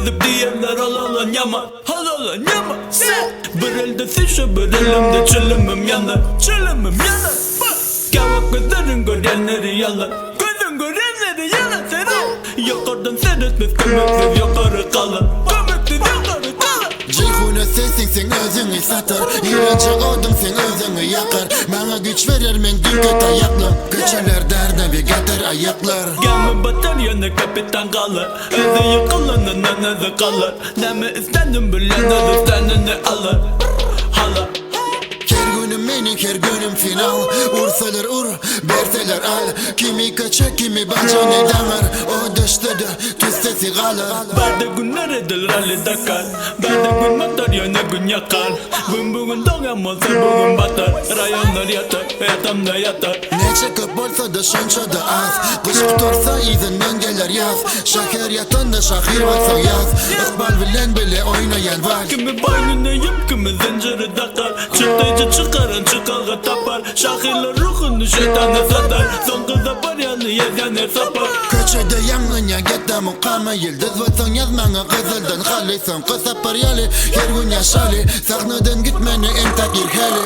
gezip diyenler halalan yaman, halalan yaman. Bir elde sişe bir elimde çilimim yanar, çilimim yanar. Kavak gözlerin görenleri yalan, gözün görenleri yalan seni. Yukarıdan seyretmez kömüksüz yukarı kalır, kömüksüz yukarı kalır. Ceyhuna sensin sen özünü satar, İlacı odun sen özünü yakar. Bana güç verir men dünkü tayaklar. Göçerler derde bir getir ayaklar. Gemi batar yana kapitan kalır, özü yıkılanın anası kalır. Nemi istendim bilen özü istenini alır, hala. Her günüm meni her günüm final. Ursalar ur, berseler al. Kimi kaçak kimi banca ne damar. O dıştıdı tüstesi kalır. Berde günler edil rally Dakar, berde gün batar yana gün yakar. Gün bugün doğamazsa bugün batar, rayonlar yatar, yatamda yatar. Ne çıkıp olsa da şunça da az. Kış tutarsa izinden gelir yaz. Şakir yatan da şakir varsa yaz. İkbal bilen bile oynayan var. Kimi boynuna yum, kimi zinciri takar. Çıktaycı çıkarın çıkağı tapar. Şakirler ruhunu şeytana satar. Son kıza paryanı yazyanı sapar. Köçede yangın ya gitti mukama. Yıldız vatsan yazmana kızıldan halıysan. Kısa paryali her gün yaşali. Sağnadan gitmeni entak irhali.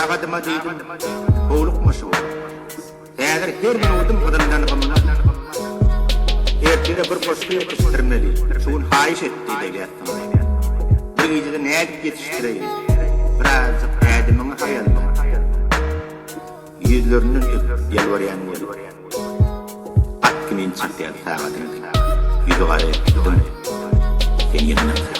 Ağadıma deydim, boğuluk maşı oldu. Eğer her bir oldum adamdan bana. Ertede bir koşku yetiştirmeli. Şuun hayiş etti de yattım. Bir gecede ne edip yetiştireyim. Birazcık adamın hayalına. Yüzlerinin öp yalvarayan oldu. Akkinin çıktı ya sağadını. Yüzü gari ettim. Sen yanına sağadın.